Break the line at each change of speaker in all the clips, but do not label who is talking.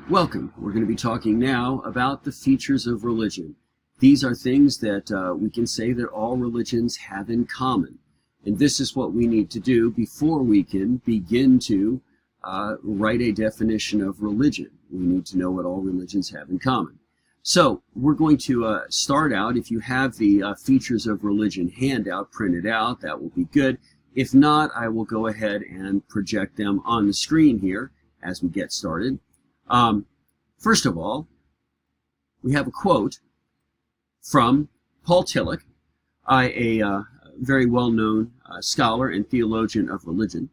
Welcome. We're going to be talking now about the features of religion. These are things that we can say that all religions have in common. And this is what we need to do before we can begin to write a definition of religion. We need to know what all religions have in common. So we're going to start out. If you have the features of religion handout printed out, that will be good. If not, I will go ahead and project them on the screen here as we get started. First of all, we have a quote from Paul Tillich, a very well-known scholar and theologian of religion.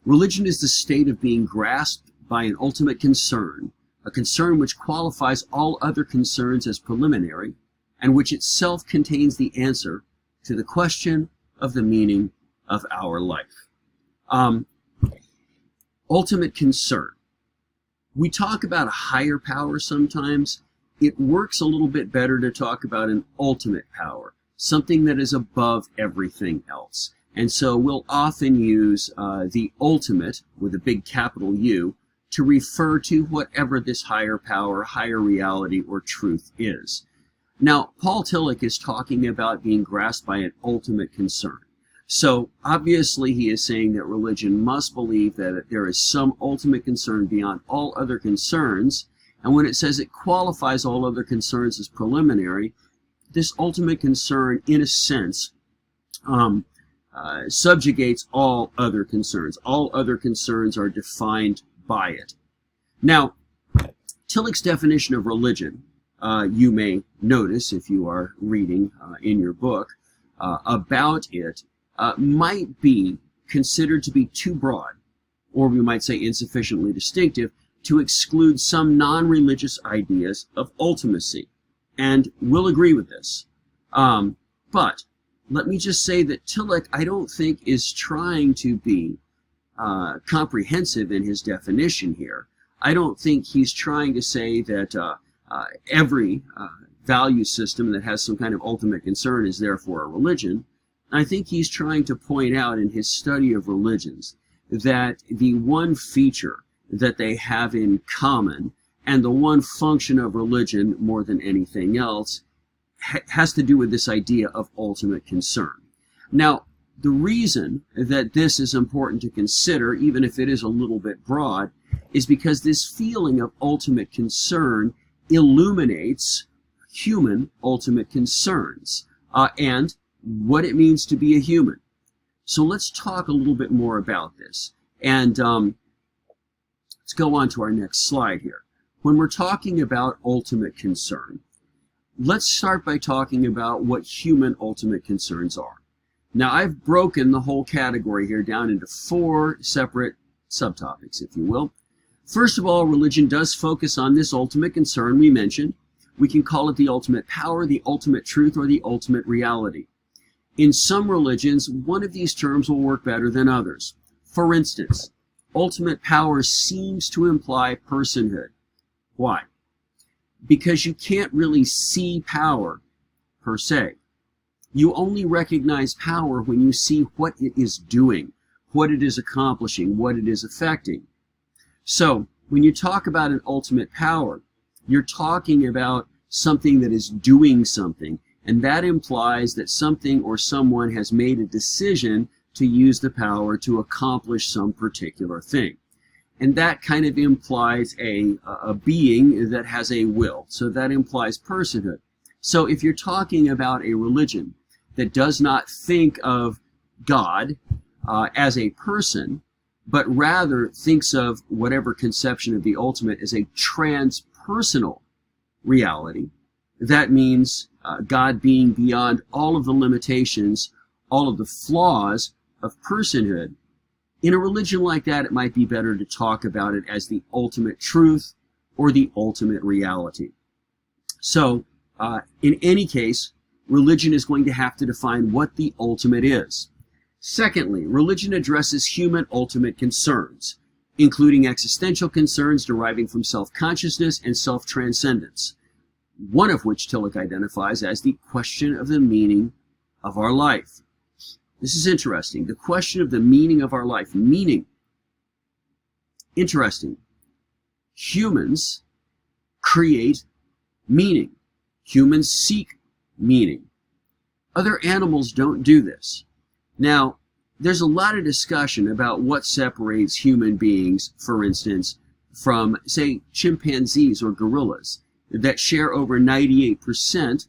Religion is the state of being grasped by an ultimate concern, a concern which qualifies all other concerns as preliminary, and which itself contains the answer to the question of the meaning of our life. Ultimate concern. We talk about a higher power sometimes. It works a little bit better to talk about an ultimate power, something that is above everything else. And so we'll often use the ultimate, with a big capital U, to refer to whatever this higher power, higher reality, or truth is. Now, Paul Tillich is talking about being grasped by an ultimate concern. So obviously he is saying that religion must believe that there is some ultimate concern beyond all other concerns, and when it says it qualifies all other concerns as preliminary, this ultimate concern, in a sense, subjugates all other concerns. All other concerns are defined by it. Now, Tillich's definition of religion, you may notice if you are reading in your book about it, might be considered to be too broad, or we might say insufficiently distinctive, to exclude some non-religious ideas of ultimacy. And we'll agree with this. But let me just say that Tillich, I don't think, is trying to be comprehensive in his definition here. I don't think he's trying to say that every value system that has some kind of ultimate concern is therefore a religion. I think he's trying to point out in his study of religions that the one feature that they have in common and the one function of religion more than anything else has to do with this idea of ultimate concern. Now, the reason that this is important to consider, even if it is a little bit broad, is because this feeling of ultimate concern illuminates human ultimate concerns and what it means to be a human. So let's talk a little bit more about this. And let's go on to our next slide here. When we're talking about ultimate concern, let's start by talking about what human ultimate concerns are. Now, I've broken the whole category here down into 4 separate subtopics, if you will. First of all, religion does focus on this ultimate concern we mentioned. We can call it the ultimate power, the ultimate truth, or the ultimate reality. In some religions, one of these terms will work better than others. For instance, ultimate power seems to imply personhood. Why? Because you can't really see power per se. You only recognize power when you see what it is doing, what it is accomplishing, what it is affecting. So, when you talk about an ultimate power, you're talking about something that is doing something. And that implies that something or someone has made a decision to use the power to accomplish some particular thing. And that kind of implies a being that has a will. So that implies personhood. So if you're talking about a religion that does not think of God as a person, but rather thinks of whatever conception of the ultimate as a transpersonal reality, that means God being beyond all of the limitations, all of the flaws of personhood. In a religion like that, it might be better to talk about it as the ultimate truth or the ultimate reality. So, in any case, religion is going to have to define what the ultimate is. Secondly, religion addresses human ultimate concerns, including existential concerns deriving from self-consciousness and self-transcendence, one of which Tillich identifies as the question of the meaning of our life. This is interesting. The question of the meaning of our life. Meaning. Interesting. Humans create meaning. Humans seek meaning. Other animals don't do this. Now, there's a lot of discussion about what separates human beings, for instance, from, say, chimpanzees or gorillas that share over 98%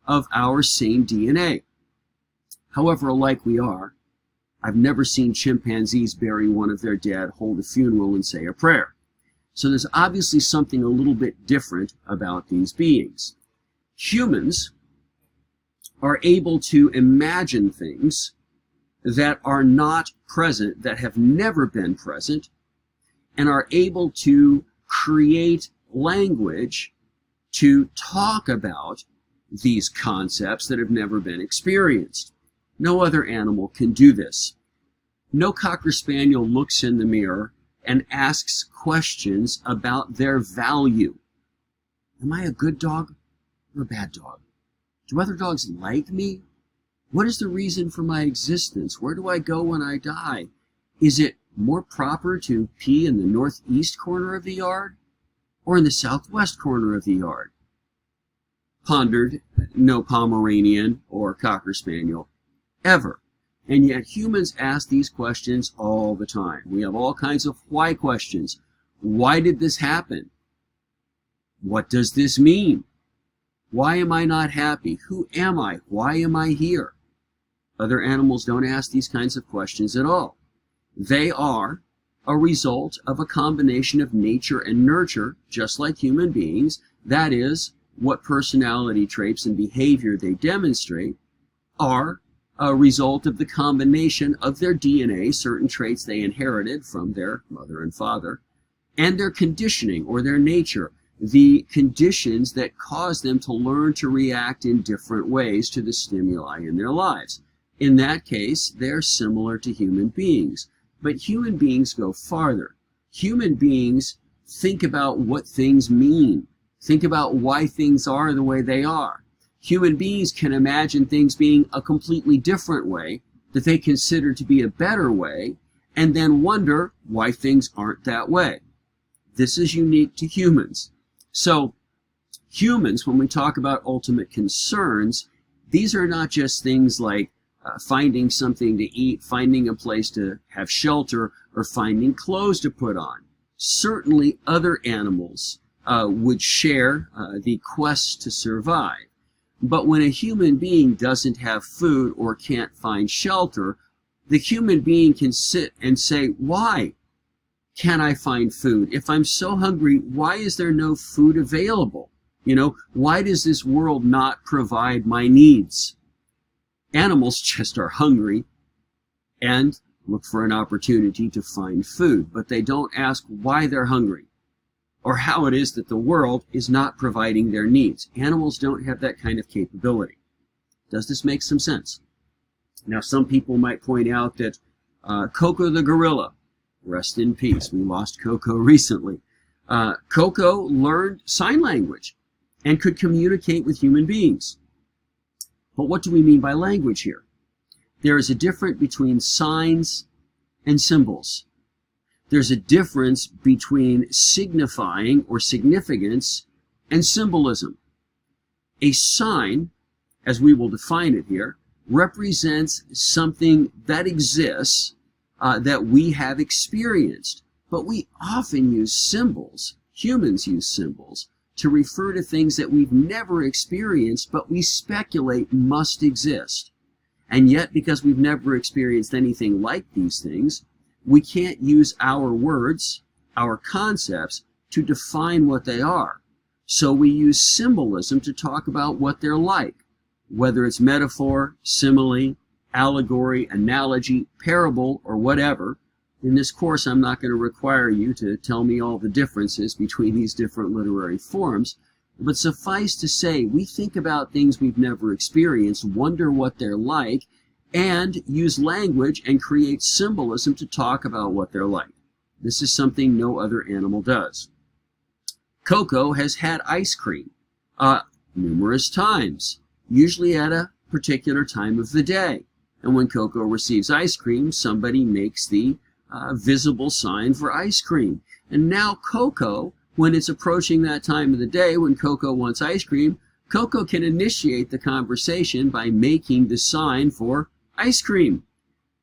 of our same DNA. However alike we are, I've never seen chimpanzees bury one of their dead, hold a funeral, and say a prayer. So there's obviously something a little bit different about these beings. Humans are able to imagine things that are not present, that have never been present, and are able to create language to talk about these concepts that have never been experienced. No other animal can do this. No Cocker Spaniel looks in the mirror and asks questions about their value. Am I a good dog or a bad dog? Do other dogs like me? What is the reason for my existence? Where do I go when I die? Is it more proper to pee in the northeast corner of the yard or in the southwest corner of the yard? Pondered no Pomeranian or Cocker Spaniel ever. And yet humans ask these questions all the time. We have all kinds of why questions. Why did this happen? What does this mean? Why am I not happy? Who am I? Why am I here? Other animals don't ask these kinds of questions at all. They are a result of a combination of nature and nurture, just like human beings. That is, what personality traits and behavior they demonstrate are a result of the combination of their DNA, certain traits they inherited from their mother and father, and their conditioning or their nature, the conditions that cause them to learn to react in different ways to the stimuli in their lives. In that case, they're similar to human beings. But human beings go farther. Human beings think about what things mean, think about why things are the way they are. Human beings can imagine things being a completely different way that they consider to be a better way, and then wonder why things aren't that way. This is unique to humans. So humans, when we talk about ultimate concerns, these are not just things like finding something to eat, finding a place to have shelter, or finding clothes to put on. Certainly other animals would share the quest to survive. But when a human being doesn't have food or can't find shelter, the human being can sit and say, why can't I find food? If I'm so hungry, why is there no food available? You know, why does this world not provide my needs? Animals just are hungry and look for an opportunity to find food, but they don't ask why they're hungry or how it is that the world is not providing their needs. Animals don't have that kind of capability. Does this make some sense? Now, some people might point out that Coco the gorilla, rest in peace, we lost Coco recently. Coco learned sign language and could communicate with human beings. But what do we mean by language here? There is a difference between signs and symbols. There's a difference between signifying or significance and symbolism. A sign, as we will define it here, represents something that exists that we have experienced. But we often use symbols, humans use symbols, to refer to things that we've never experienced, but we speculate must exist. And yet, because we've never experienced anything like these things, we can't use our words, our concepts, to define what they are. So we use symbolism to talk about what they're like, whether it's metaphor, simile, allegory, analogy, parable, or whatever. In this course, I'm not going to require you to tell me all the differences between these different literary forms, but suffice to say, we think about things we've never experienced, wonder what they're like, and use language and create symbolism to talk about what they're like. This is something no other animal does. Coco has had ice cream numerous times, usually at a particular time of the day. And when Coco receives ice cream, somebody makes the visible sign for ice cream. And now Coco when it's approaching that time of the day when Coco wants ice cream, Coco can initiate the conversation by making the sign for ice cream.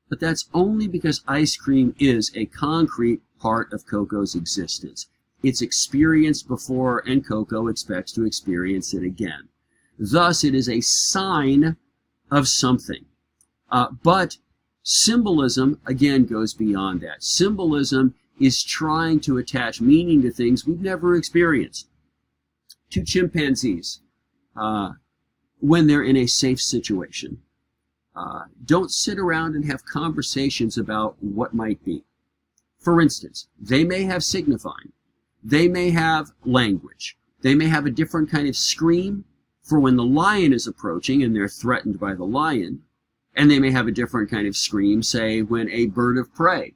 But that's only because ice cream is a concrete part of Coco's existence. It's experienced before, and Coco expects to experience it again. Thus, it is a sign of something. But symbolism, again, goes beyond that. Symbolism is trying to attach meaning to things we've never experienced. Two chimpanzees, when they're in a safe situation, don't sit around and have conversations about what might be. For instance, they may have signifying. They may have language. They may have a different kind of scream for when the lion is approaching and they're threatened by the lion. And they may have a different kind of scream, say, when a bird of prey,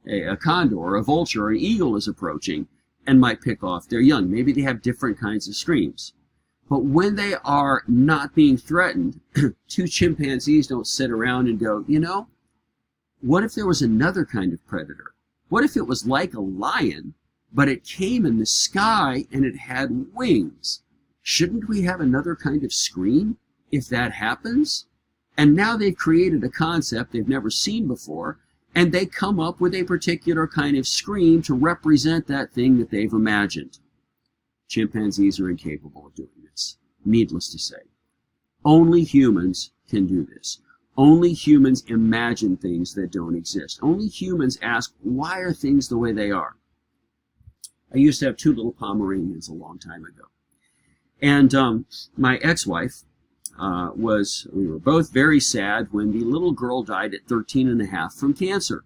a condor, a vulture, or an eagle is approaching and might pick off their young. Maybe they have different kinds of screams. But when they are not being threatened, two chimpanzees don't sit around and go, you know, what if there was another kind of predator? What if it was like a lion, but it came in the sky and it had wings? Shouldn't we have another kind of scream if that happens? And now they've created a concept they've never seen before, and they come up with a particular kind of scream to represent that thing that they've imagined. Chimpanzees are incapable of doing this, needless to say. Only humans can do this. Only humans imagine things that don't exist. Only humans ask, why are things the way they are? I used to have two little Pomeranians a long time ago. And my ex-wife we were both very sad when the little girl died at 13 and a half from cancer.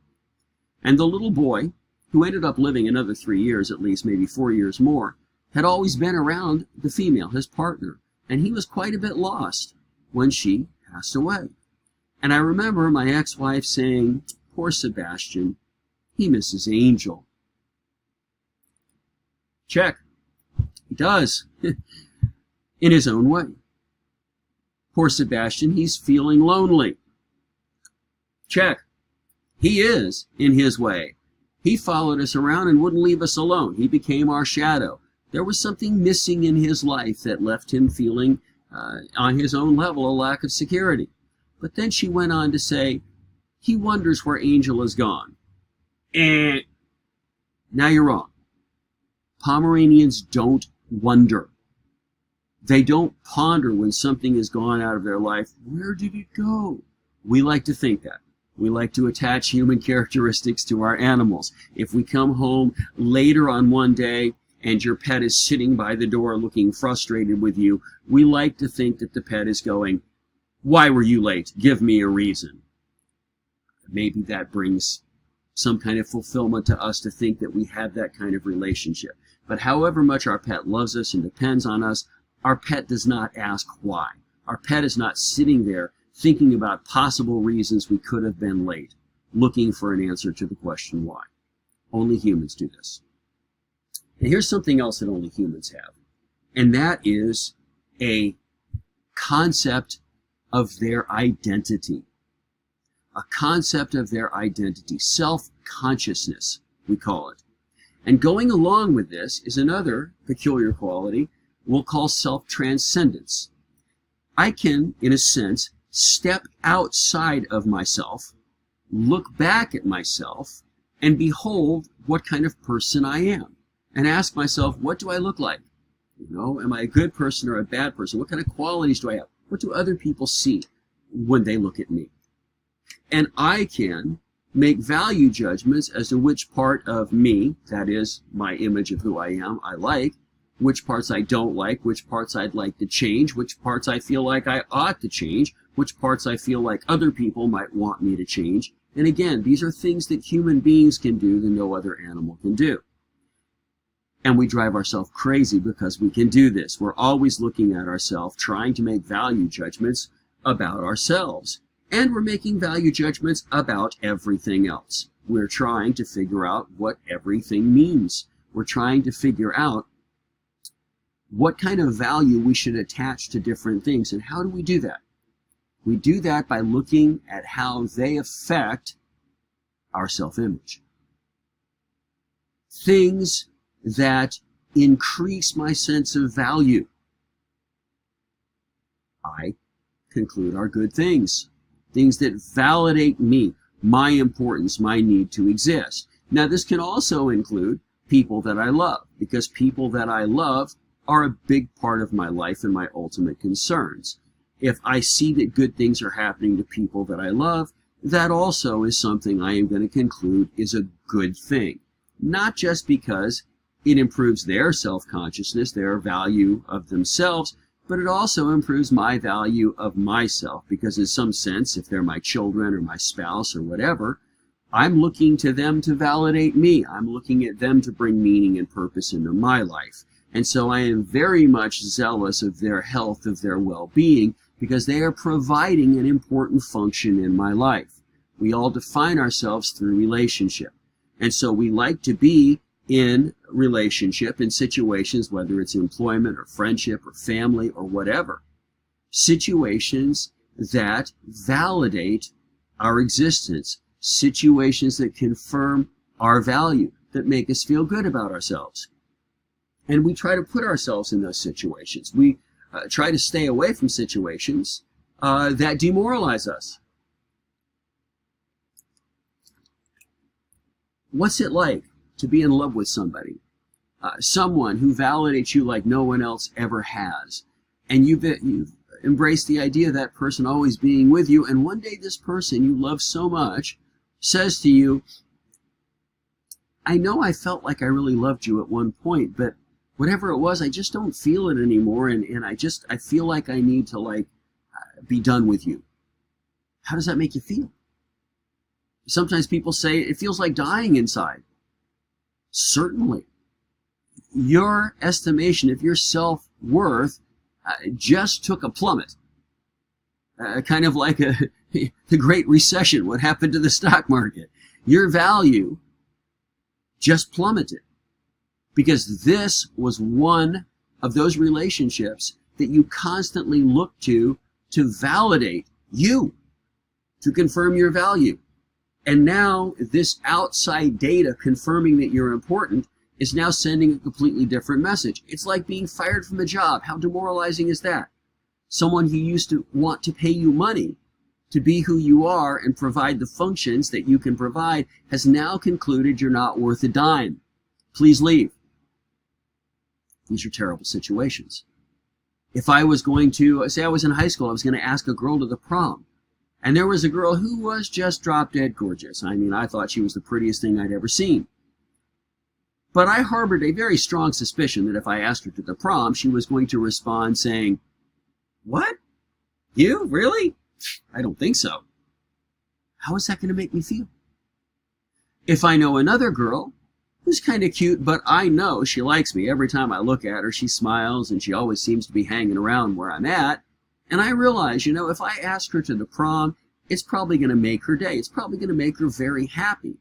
And the little boy, who ended up living another 3 years at least, maybe 4 years more, had always been around the female, his partner. And he was quite a bit lost when she passed away. And I remember my ex-wife saying, poor Sebastian, he misses Angel. Check. He does. In his own way. Poor Sebastian, he's feeling lonely. Check. He is, in his way. He followed us around and wouldn't leave us alone. He became our shadow. There was something missing in his life that left him feeling, on his own level, a lack of security. But then she went on to say, he wonders where Angel has gone. Now you're wrong. Pomeranians don't wonder. They don't ponder when something has gone out of their life. Where did it go? We like to think that. We like to attach human characteristics to our animals. If we come home later on one day and your pet is sitting by the door looking frustrated with you, we like to think that the pet is going, why were you late? Give me a reason. Maybe that brings some kind of fulfillment to us to think that we have that kind of relationship. But however much our pet loves us and depends on us, our pet does not ask why. Our pet is not sitting there thinking about possible reasons we could have been late, looking for an answer to the question why. Only humans do this. And here's something else that only humans have, and that is a concept of their identity. A concept of their identity, self-consciousness, we call it. And going along with this is another peculiar quality we'll call self-transcendence. I can, in a sense, step outside of myself, look back at myself, and behold what kind of person I am. And ask myself, what do I look like? You know, am I a good person or a bad person? What kind of qualities do I have? What do other people see when they look at me? And I can make value judgments as to which part of me, that is, my image of who I am, I like, which parts I don't like, which parts I'd like to change, which parts I feel like I ought to change, which parts I feel like other people might want me to change. And again, these are things that human beings can do that no other animal can do. And we drive ourselves crazy because we can do this. We're always looking at ourselves, trying to make value judgments about ourselves. And we're making value judgments about everything else. We're trying to figure out what everything means. We're trying to figure out what kind of value we should attach to different things. And how do we do that? We do that by looking at how they affect our self-image. Things that increase my sense of value, I conclude are good things. Things that validate me, my importance, my need to exist. Now, this can also include people that I love, because people that I love are a big part of my life and my ultimate concerns. If I see that good things are happening to people that I love, that also is something I am going to conclude is a good thing. Not just because it improves their self-consciousness, their value of themselves, but it also improves my value of myself, because in some sense, if they're my children or my spouse or whatever, I'm looking to them to validate me. I'm looking at them to bring meaning and purpose into my life. And so I am very much zealous of their health, of their well-being, because they are providing an important function in my life. We all define ourselves through relationship. And so we like to be in relationship, in situations, whether it's employment or friendship or family or whatever, situations that validate our existence, situations that confirm our value, that make us feel good about ourselves. And we try to put ourselves in those situations. We try to stay away from situations that demoralize us. What's it like to be in love with somebody? Someone who validates you like no one else ever has. And you've embraced the idea of that person always being with you, and one day this person you love so much says to you, I know I felt like I really loved you at one point, but whatever it was, I just don't feel it anymore, and I feel like I need to be done with you. How does that make you feel? Sometimes people say it feels like dying inside. Certainly. Your estimation of your self-worth just took a plummet. Kind of like the Great Recession, what happened to the stock market. Your value just plummeted, because this was one of those relationships that you constantly look to validate you, to confirm your value. And now this outside data confirming that you're important is now sending a completely different message. It's like being fired from a job. How demoralizing is that? Someone who used to want to pay you money to be who you are and provide the functions that you can provide has now concluded you're not worth a dime. Please leave. These are terrible situations. If I was going to, say I was in high school, I was going to ask a girl to the prom, and there was a girl who was just drop dead gorgeous. I mean, I thought she was the prettiest thing I'd ever seen. But I harbored a very strong suspicion that if I asked her to the prom, she was going to respond saying, "What? You? Really? I don't think so." How is that going to make me feel? If I know another girl who's kind of cute, but I know she likes me. Every time I look at her, she smiles, and she always seems to be hanging around where I'm at. And I realize, if I ask her to the prom, it's probably going to make her day. It's probably going to make her very happy.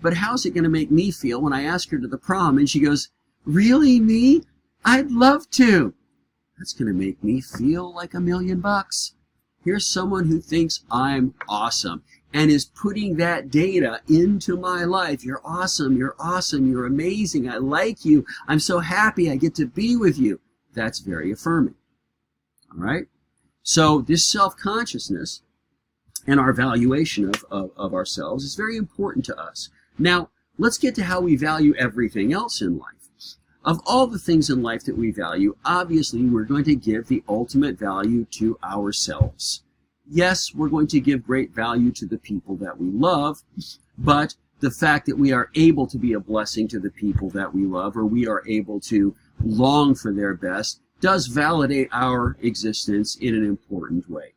But how's it going to make me feel when I ask her to the prom and she goes, "Really, me? I'd love to." That's going to make me feel like $1 million. Here's someone who thinks I'm awesome and is putting that data into my life. You're awesome. You're awesome. You're amazing. I like you. I'm so happy I get to be with you. That's very affirming. All right? So this self-consciousness and our valuation of ourselves is very important to us. Now, let's get to how we value everything else in life. Of all the things in life that we value, obviously we're going to give the ultimate value to ourselves. Yes, we're going to give great value to the people that we love, but the fact that we are able to be a blessing to the people that we love, or we are able to long for their best, does validate our existence in an important way.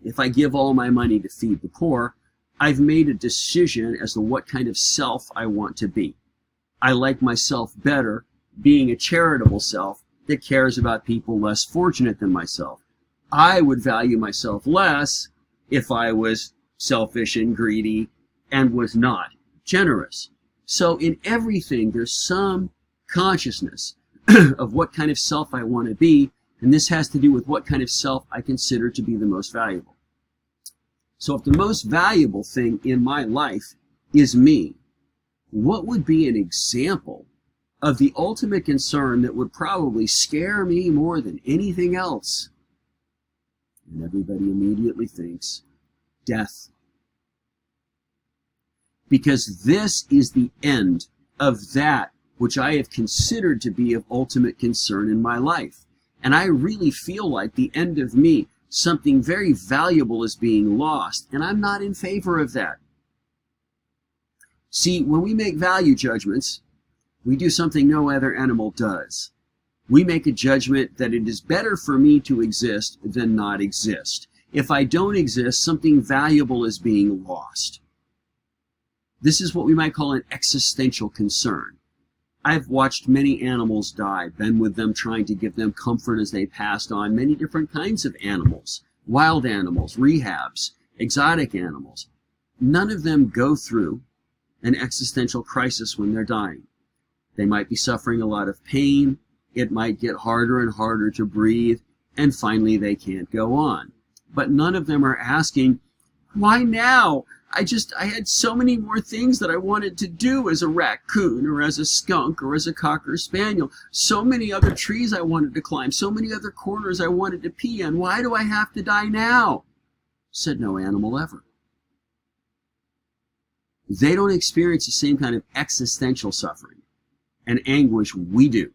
If I give all my money to feed the poor, I've made a decision as to what kind of self I want to be. I like myself better being a charitable self that cares about people less fortunate than myself. I would value myself less if I was selfish and greedy and was not generous. So in everything, there's some consciousness of what kind of self I want to be, and this has to do with what kind of self I consider to be the most valuable. So if the most valuable thing in my life is me, what would be an example of the ultimate concern that would probably scare me more than anything else. And everybody immediately thinks death. Because this is the end of that which I have considered to be of ultimate concern in my life. And I really feel like the end of me, something very valuable is being lost, and I'm not in favor of that. See, when we make value judgments, we do something no other animal does. We make a judgment that it is better for me to exist than not exist. If I don't exist, something valuable is being lost. This is what we might call an existential concern. I've watched many animals die, been with them trying to give them comfort as they passed on, many different kinds of animals, wild animals, rehabs, exotic animals. None of them go through an existential crisis when they're dying. They might be suffering a lot of pain, it might get harder and harder to breathe, and finally they can't go on. But none of them are asking, why now? I had so many more things that I wanted to do as a raccoon or as a skunk or as a cocker spaniel. So many other trees I wanted to climb, so many other corners I wanted to pee in. Why do I have to die now? Said no animal ever. They don't experience the same kind of existential suffering and anguish we do.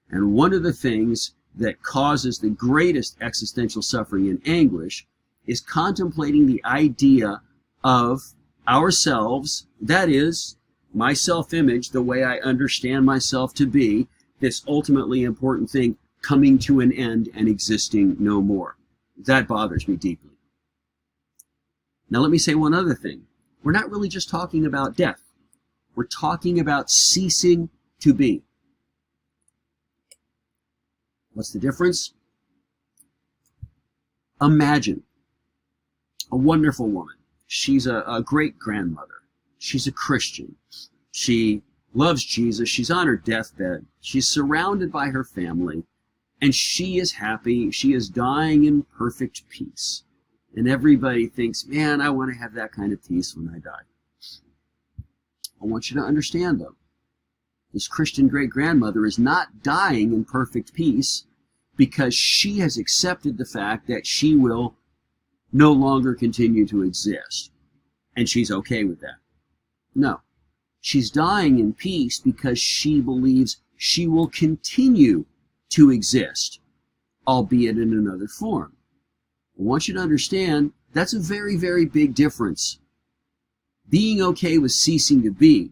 And one of the things that causes the greatest existential suffering and anguish is contemplating the idea of ourselves, that is, my self-image, the way I understand myself to be, this ultimately important thing coming to an end and existing no more. That bothers me deeply. Now let me say one other thing. We're not really just talking about death. We're talking about ceasing to be. What's the difference? Imagine a wonderful woman. She's a great-grandmother. She's a Christian. She loves Jesus. She's on her deathbed. She's surrounded by her family, and she is happy. She is dying in perfect peace. And everybody thinks, man, I want to have that kind of peace when I die. I want you to understand, though, this Christian great-grandmother is not dying in perfect peace because she has accepted the fact that she will no longer continue to exist. And she's okay with that. No. She's dying in peace because she believes she will continue to exist, albeit in another form. I want you to understand that's a very, very big difference. Being okay with ceasing to be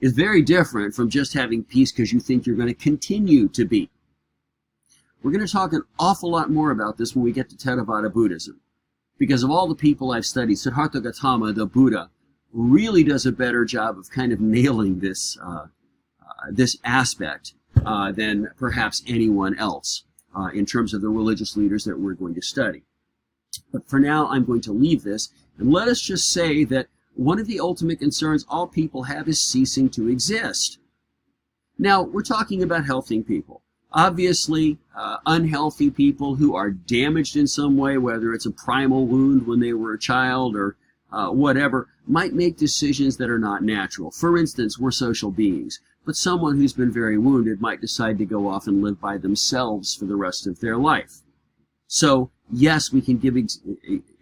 is very different from just having peace because you think you're going to continue to be. We're going to talk an awful lot more about this when we get to Theravada Buddhism. Because of all the people I've studied, Siddhartha Gautama, the Buddha, really does a better job of kind of nailing this this aspect than perhaps anyone else in terms of the religious leaders that we're going to study. But for now, I'm going to leave this, and let us just say that one of the ultimate concerns all people have is ceasing to exist. Now, we're talking about healthy people. Obviously, unhealthy people who are damaged in some way, whether it's a primal wound when they were a child or whatever, might make decisions that are not natural. For instance, we're social beings, but someone who's been very wounded might decide to go off and live by themselves for the rest of their life. So, yes, we can give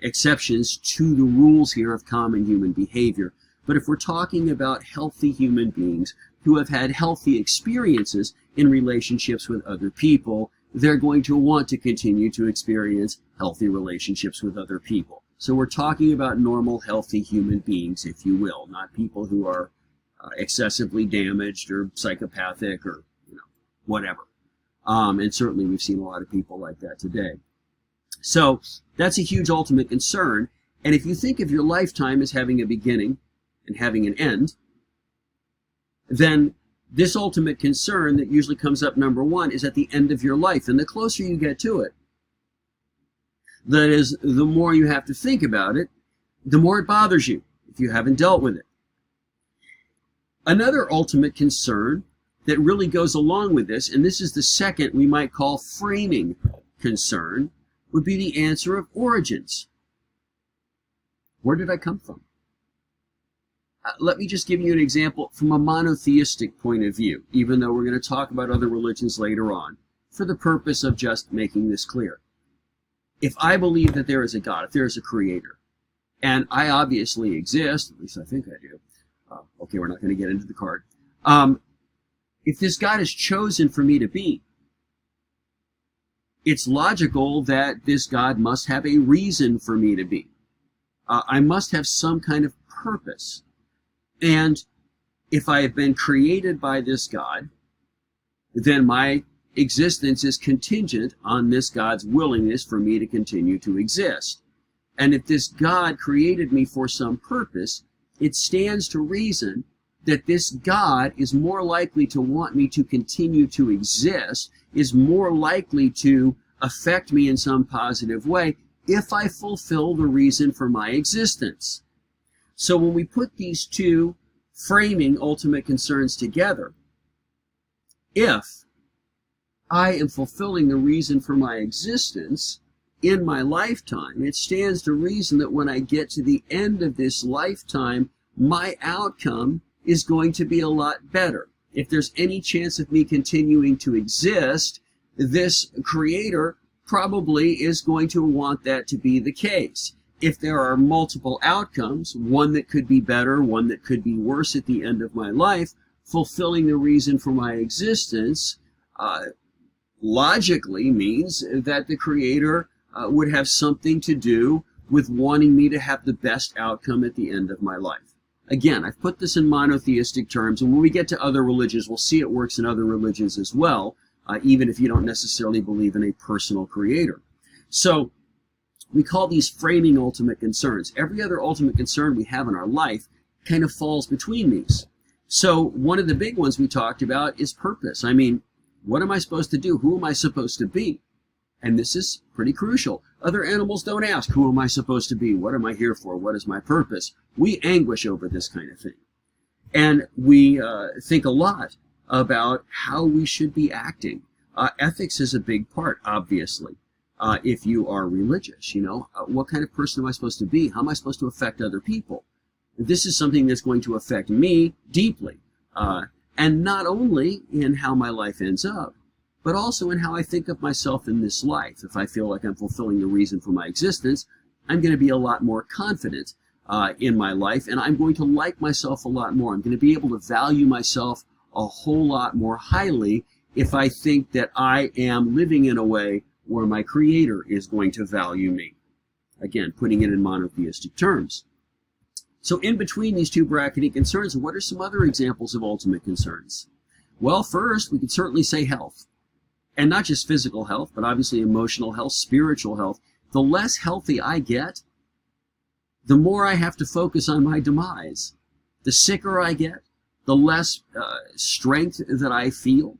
exceptions to the rules here of common human behavior, but if we're talking about healthy human beings who have had healthy experiences in relationships with other people, they're going to want to continue to experience healthy relationships with other people. So we're talking about normal, healthy human beings, if you will, not people who are excessively damaged or psychopathic or whatever. And certainly we've seen a lot of people like that today. So that's a huge ultimate concern. And if you think of your lifetime as having a beginning and having an end, then this ultimate concern that usually comes up number one is at the end of your life. And the closer you get to it, that is, the more you have to think about it, the more it bothers you if you haven't dealt with it. Another ultimate concern that really goes along with this, and this is the second we might call framing concern, would be the answer of origins. Where did I come from? Let me just give you an example from a monotheistic point of view, even though we're going to talk about other religions later on, for the purpose of just making this clear. If I believe that there is a God, if there is a creator, and I obviously exist, at least I think I do. Okay, we're not going to get into the card. If this God is chosen for me to be, it's logical that this God must have a reason for me to be. I must have some kind of purpose. And if I have been created by this God, then my existence is contingent on this God's willingness for me to continue to exist. And if this God created me for some purpose, it stands to reason that this God is more likely to want me to continue to exist, is more likely to affect me in some positive way if I fulfill the reason for my existence. So when we put these two framing ultimate concerns together, if I am fulfilling the reason for my existence in my lifetime, it stands to reason that when I get to the end of this lifetime, my outcome is going to be a lot better. If there's any chance of me continuing to exist, this creator probably is going to want that to be the case. If there are multiple outcomes, one that could be better, one that could be worse at the end of my life, fulfilling the reason for my existence logically means that the creator would have something to do with wanting me to have the best outcome at the end of my life. Again, I've put this in monotheistic terms, and when we get to other religions, we'll see it works in other religions as well, even if you don't necessarily believe in a personal creator. So we call these framing ultimate concerns. Every other ultimate concern we have in our life kind of falls between these. So one of the big ones we talked about is purpose. I mean, what am I supposed to do? Who am I supposed to be? And this is pretty crucial. Other animals don't ask, who am I supposed to be? What am I here for? What is my purpose? We anguish over this kind of thing. And we think a lot about how we should be acting. Ethics is a big part, obviously. If you are religious, what kind of person am I supposed to be? How am I supposed to affect other people? This is something that's going to affect me deeply. And not only in how my life ends up, but also in how I think of myself in this life. If I feel like I'm fulfilling the reason for my existence, I'm going to be a lot more confident in my life, and I'm going to like myself a lot more. I'm going to be able to value myself a whole lot more highly if I think that I am living in a way where my creator is going to value me. Again, putting it in monotheistic terms. So in between these two bracketing concerns, what are some other examples of ultimate concerns? Well, first, we could certainly say health. And not just physical health, but obviously emotional health, spiritual health. The less healthy I get, the more I have to focus on my demise. The sicker I get, the less strength that I feel.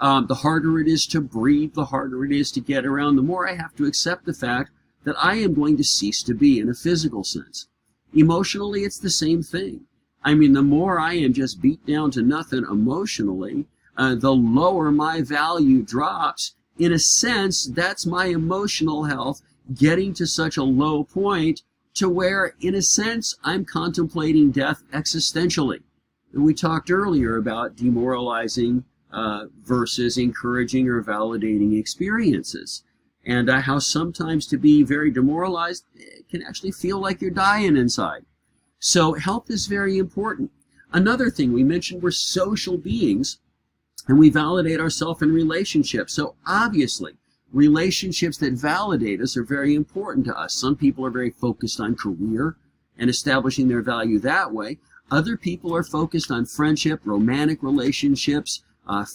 The harder it is to breathe, the harder it is to get around, the more I have to accept the fact that I am going to cease to be in a physical sense. Emotionally, it's the same thing. I mean, the more I am just beat down to nothing emotionally, the lower my value drops. In a sense, that's my emotional health getting to such a low point to where, in a sense, I'm contemplating death existentially. And we talked earlier about demoralizing versus encouraging or validating experiences. And how sometimes to be very demoralized, it can actually feel like you're dying inside. So health is very important. Another thing we mentioned, we're social beings, and we validate ourselves in relationships. So obviously, relationships that validate us are very important to us. Some people are very focused on career and establishing their value that way. Other people are focused on friendship, romantic relationships,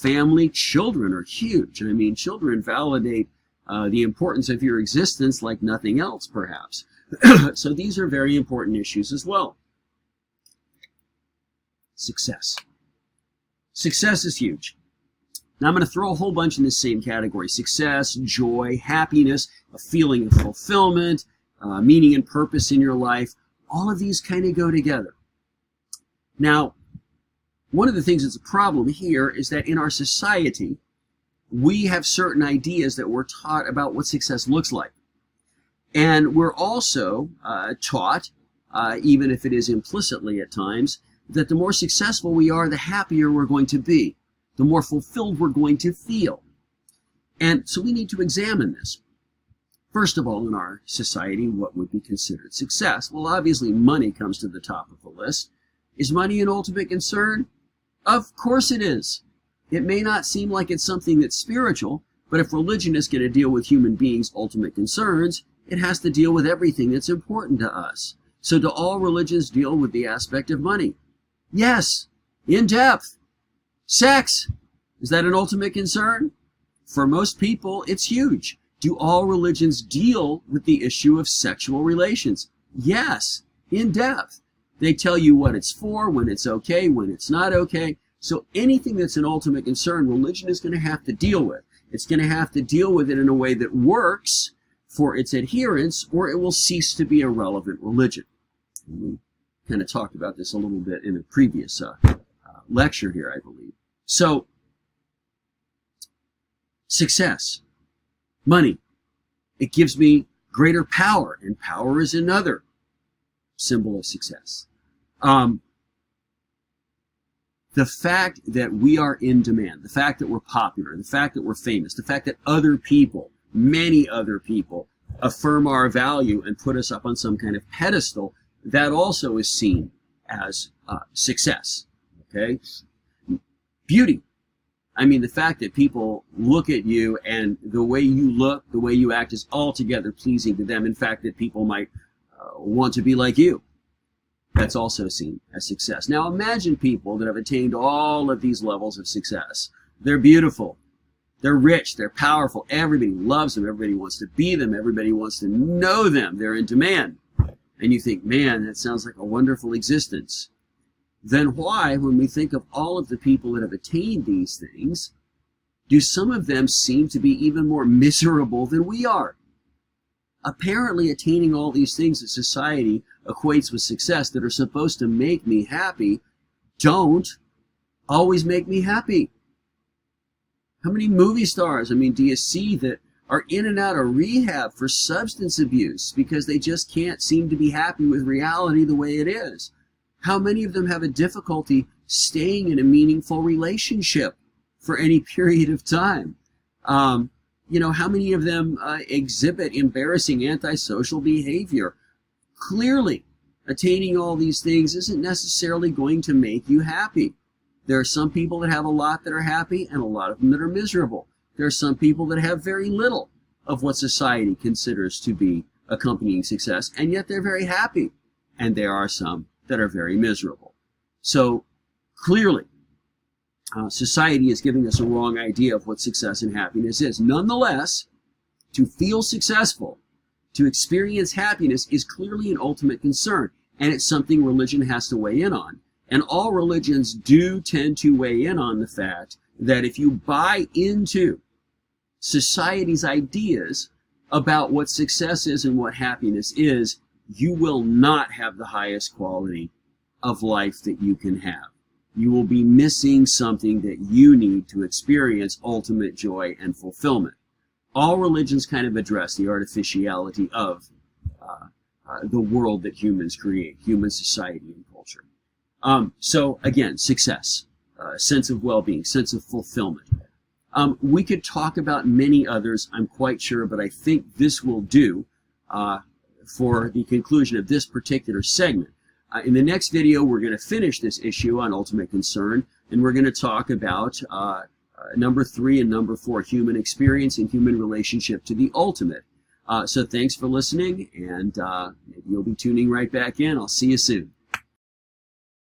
family. Children are huge. I mean, children validate the importance of your existence like nothing else, perhaps. So these are very important issues as well. Success. Success is huge. Now I'm going to throw a whole bunch in the same category. Success, joy, happiness, a feeling of fulfillment, meaning and purpose in your life. All of these kind of go together. Now, one of the things that's a problem here is that in our society, we have certain ideas that we're taught about what success looks like. And we're also taught even if it is implicitly at times, that the more successful we are, the happier we're going to be, the more fulfilled we're going to feel. And so we need to examine this. First of all, in our society, what would be considered success? Well, obviously, money comes to the top of the list. Is money an ultimate concern? Of course it is. It may not seem like it's something that's spiritual, but if religion is going to deal with human beings' ultimate concerns, it has to deal with everything that's important to us. So do all religions deal with the aspect of money? Yes, in depth. Sex, is that an ultimate concern? For most people, it's huge. Do all religions deal with the issue of sexual relations? Yes, in depth. They tell you what it's for, when it's okay, when it's not okay. So anything that's an ultimate concern, religion is going to have to deal with. It's going to have to deal with it in a way that works for its adherents, or it will cease to be a relevant religion. And we kind of talked about this a little bit in a previous lecture here, I believe. So, success, money, it gives me greater power, and power is another symbol of success. The fact that we are in demand, the fact that we're popular, the fact that we're famous, the fact that other people, many other people, affirm our value and put us up on some kind of pedestal, that also is seen as success. Okay? Beauty. I mean, the fact that people look at you and the way you look, the way you act is altogether pleasing to them. In fact, that people might want to be like you. That's also seen as success. Now imagine people that have attained all of these levels of success. They're beautiful. They're rich. They're powerful. Everybody loves them. Everybody wants to be them. Everybody wants to know them. They're in demand. And you think, man, that sounds like a wonderful existence. Then why, when we think of all of the people that have attained these things, do some of them seem to be even more miserable than we are? Apparently, attaining all these things that society equates with success that are supposed to make me happy don't always make me happy. How many movie stars, I mean, do you see that are in and out of rehab for substance abuse because they just can't seem to be happy with reality the way it is? How many of them have a difficulty staying in a meaningful relationship for any period of time? You know, how many of them exhibit embarrassing antisocial behavior? Clearly, attaining all these things isn't necessarily going to make you happy. There are some people that have a lot that are happy and a lot of them that are miserable. There are some people that have very little of what society considers to be accompanying success, and yet they're very happy. And there are some that are very miserable. So, clearly, society is giving us a wrong idea of what success and happiness is. Nonetheless, to feel successful, to experience happiness is clearly an ultimate concern, and it's something religion has to weigh in on. And all religions do tend to weigh in on the fact that if you buy into society's ideas about what success is and what happiness is, you will not have the highest quality of life that you can have. You will be missing something that you need to experience ultimate joy and fulfillment. All religions kind of address the artificiality of the world that humans create, human society and culture. So again, success, sense of well-being, sense of fulfillment. We could talk about many others, I'm quite sure, but I think this will do for the conclusion of this particular segment. In the next video, we're going to finish this issue on ultimate concern, and we're going to talk about number 3 and number 4, human experience and human relationship to the ultimate. So thanks for listening, and you'll be tuning right back in. I'll see you soon.